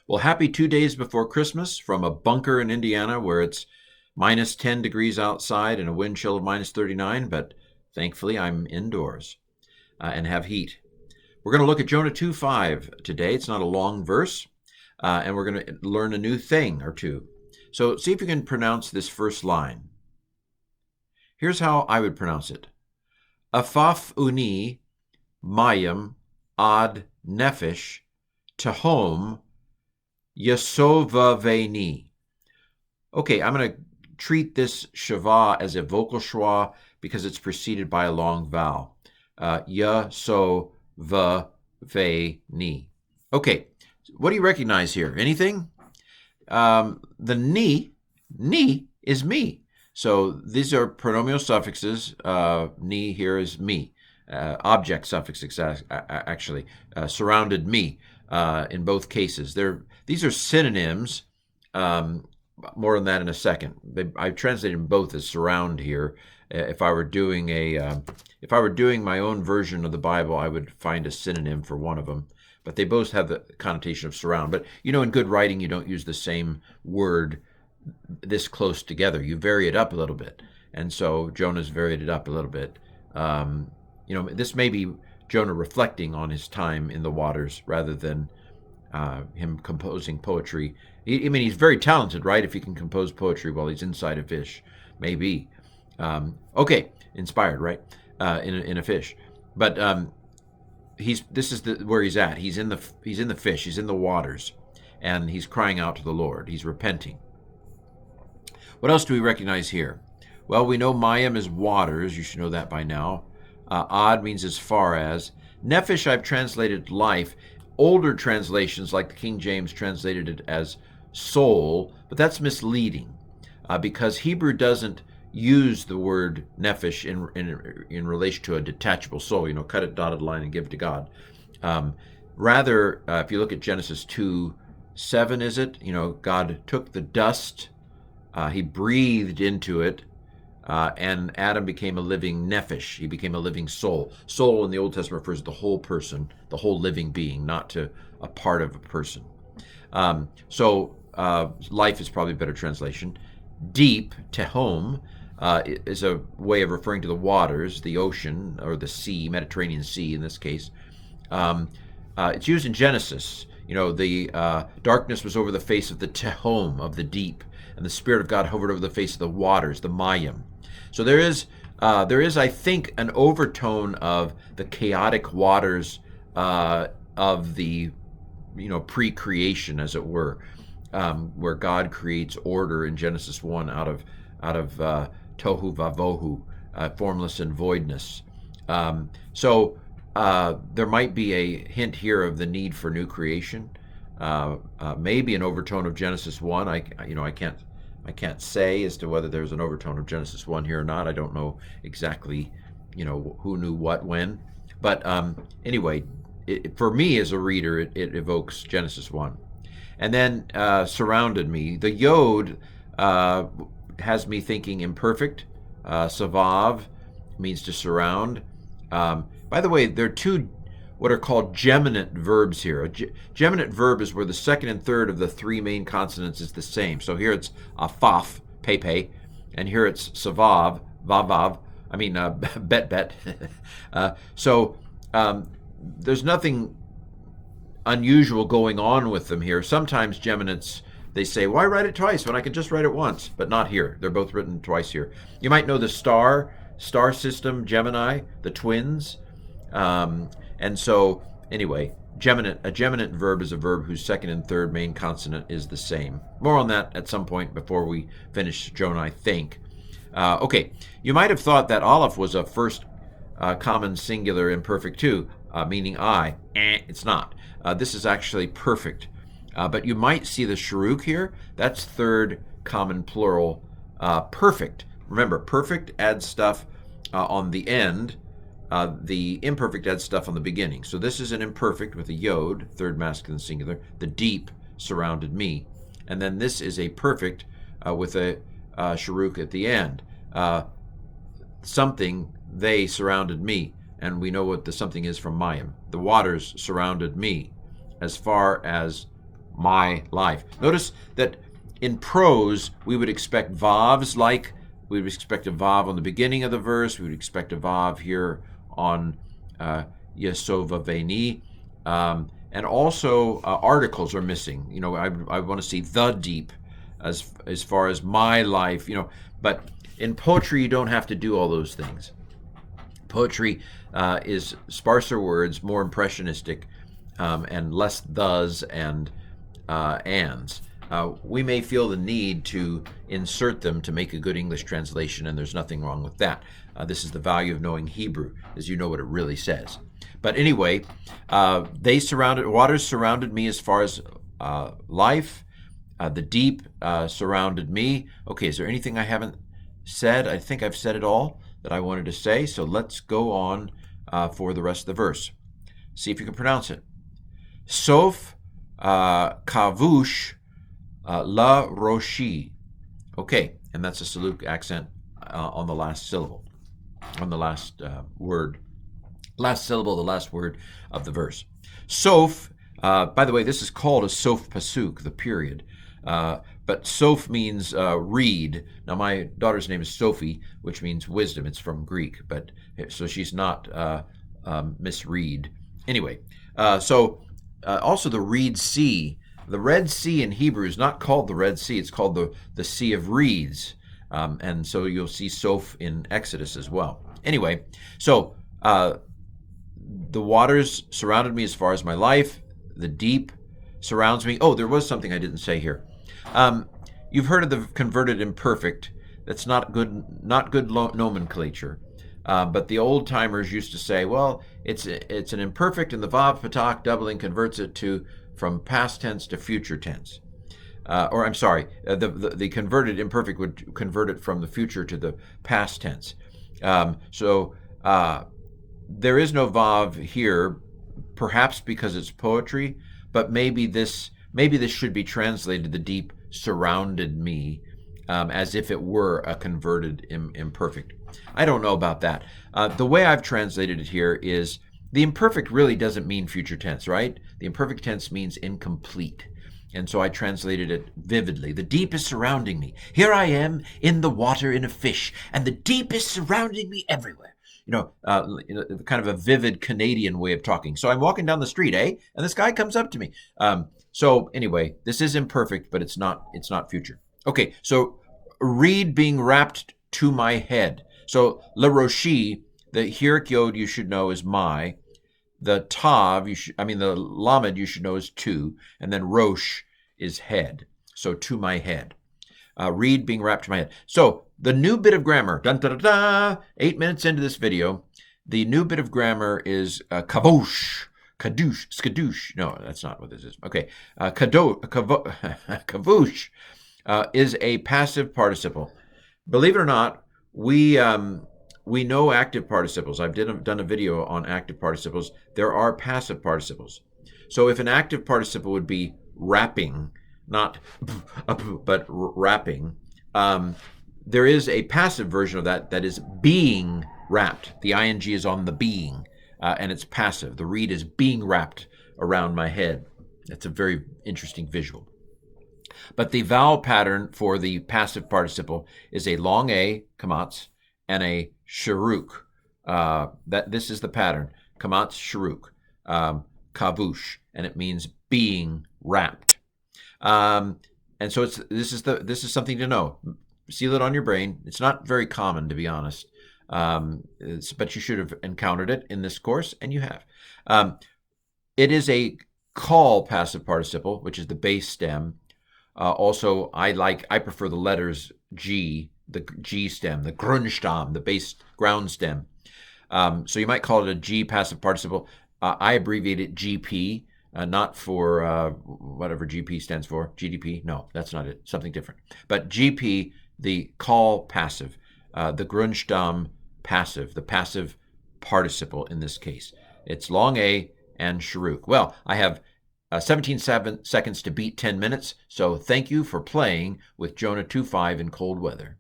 Well, happy 2 days before Christmas from a bunker in Indiana where it's minus 10 degrees outside and a wind chill of minus 39, but thankfully I'm indoors and have heat. We're going to look at Jonah 2:5 today. It's not a long verse, and we're going to learn a new thing or two. So see if you can pronounce this first line. Here's how I would pronounce it. Afaf uni mayim ad nefesh tehom Yasovaveni. Okay, I'm going to treat this shava as a vocal schwa because it's preceded by a long vowel. Yasovaveni. Okay, what do you recognize here? Anything? The ni is me. So these are pronominal suffixes. Ni here is me. Object suffix, actually. Surrounded me in both cases. These are synonyms. More on that in a second. I translated them both as surround here. If I were doing my own version of the Bible, I would find a synonym for one of them. But they both have the connotation of surround. But in good writing, you don't use the same word this close together. You vary it up a little bit. And so Jonah's varied it up a little bit. This may be Jonah reflecting on his time in the waters rather than him composing poetry. He's very talented, right? If he can compose poetry while he's inside a fish, maybe. Okay, inspired, right? In a fish, but this is where he's at. He's in the fish. He's in the waters, and he's crying out to the Lord. He's repenting. What else do we recognize here? Well, we know mayim is waters. You should know that by now. Ad means as far as. Nefesh I've translated life. Older translations, like the King James, translated it as soul, but that's misleading because Hebrew doesn't use the word nefesh in relation to a detachable soul. Cut a dotted line and give it to God. Rather, if you look at Genesis 2:7, is it? God took the dust, he breathed into it, and Adam became a living nefesh. He became a living soul. Soul in the Old Testament refers to the whole person, the whole living being, not to a part of a person. So life is probably a better translation. Deep, tehom, is a way of referring to the waters, the ocean, or the sea, Mediterranean Sea in this case. It's used in Genesis. The darkness was over the face of the tehom, of the deep, and the Spirit of God hovered over the face of the waters, the mayim. So there is, I think, an overtone of the chaotic waters of the, pre-creation, as it were, where God creates order in Genesis 1 out of tohu vavohu, formless and voidness. So there might be a hint here of the need for new creation. Maybe an overtone of Genesis 1. I can't say as to whether there's an overtone of Genesis 1 here or not. I don't know exactly, who knew what when. But anyway, for me as a reader, it evokes Genesis 1. And then surrounded me. The yod has me thinking imperfect. Savav means to surround. By the way, there are two what are called geminate verbs here. A geminate verb is where the second and third of the three main consonants is the same. So here it's afaf, pepe, and here it's savav, vavav. Bet. So there's nothing unusual going on with them here. Sometimes geminates, they say, why write it twice when I can just write it once? But not here. They're both written twice here. You might know the star system, Gemini, the twins. And so, anyway, a geminate verb is a verb whose second and third main consonant is the same. More on that at some point before we finish Jonah, I think. Okay, you might have thought that Aleph was a first common singular imperfect too, meaning I. It's not. This is actually perfect. But you might see the shuruk here. That's third common plural, perfect. Remember, perfect adds stuff on the end. The imperfect adds stuff on the beginning. So this is an imperfect with a yod, third masculine singular. The deep surrounded me. And then this is a perfect with a shuruk at the end. Something, they surrounded me. And we know what the something is from mayim. The waters surrounded me as far as my life. Notice that in prose, we would expect vavs like, we would expect a vav on the beginning of the verse. We would expect a vav here on Yesova Veni. And also articles are missing. I want to see the deep as far as my life, but in poetry, you don't have to do all those things. Poetry is sparser words, more impressionistic, and less thes and ands. We may feel the need to insert them to make a good English translation, and there's nothing wrong with that. This is the value of knowing Hebrew, is you know what it really says. But anyway, waters surrounded me as far as life. The deep surrounded me. Okay, is there anything I haven't said? I think I've said it all that I wanted to say, so let's go on for the rest of the verse. See if you can pronounce it. Sof kavush la roshi. Okay, and that's a Saluk accent on the last syllable, on the last word. Last syllable, the last word of the verse. Sof, by the way, this is called a sof pasuk, the period. But sof means reed. Now, my daughter's name is Sophie, which means wisdom. It's from Greek, but so she's not Miss Reed. Anyway, also the Reed Sea. The Red Sea in Hebrew is not called the Red Sea. It's called the Sea of Reeds. And so you'll see Soph in Exodus as well. Anyway, so the waters surrounded me as far as my life. The deep surrounds me. Oh, there was something I didn't say here. You've heard of the converted imperfect. That's not good nomenclature. But the old timers used to say, well, it's an imperfect, and the vav patak doubling converts it from past tense to future tense. Or I'm sorry, the converted imperfect would convert it from the future to the past tense. So there is no vav here, perhaps because it's poetry, but maybe this should be translated, the deep surrounded me, as if it were a converted imperfect. I don't know about that. The way I've translated it here is the imperfect really doesn't mean future tense, right? The imperfect tense means incomplete. And so I translated it vividly. The deep is surrounding me. Here I am in the water in a fish, and the deep is surrounding me everywhere. Kind of a vivid Canadian way of talking. So I'm walking down the street, and this guy comes up to me. So anyway, this is imperfect, but it's not future. Okay, so reed being wrapped to my head. So le roshi, the hirik yod you should know is my. The tav, the lamed you should know is to, and then rosh is head. So to my head. Reed being wrapped to my head. So the new bit of grammar, 8 minutes into this video, the new bit of grammar is kavush, skadoosh. No, that's not what this is. Okay, kavush is a passive participle. Believe it or not, we know active participles. I've done a video on active participles. There are passive participles. So if an active participle would be wrapping, not but wrapping, there is a passive version of that is being wrapped. The ing is on the being, and it's passive. The reed is being wrapped around my head. That's a very interesting visual. But the vowel pattern for the passive participle is a long A, kamatz, and a sharuk. This is the pattern. Kamatz sharuk. Kavush. And it means being wrapped. And so this is something to know. Seal it on your brain. It's not very common, to be honest. But you should have encountered it in this course, and you have. It is a call passive participle, which is the base stem. Also, I prefer the letters G, the G stem, the Grundstamm, the base ground stem. So you might call it a G passive participle. I abbreviate it GP, not for whatever GP stands for. GDP? No, that's not it. Something different. But GP, the call passive, the Grundstamm passive, the passive participle in this case. It's long A and sharuk. Well, I have 17 seconds to beat 10 minutes, so thank you for playing with Jonah 2.5 in cold weather.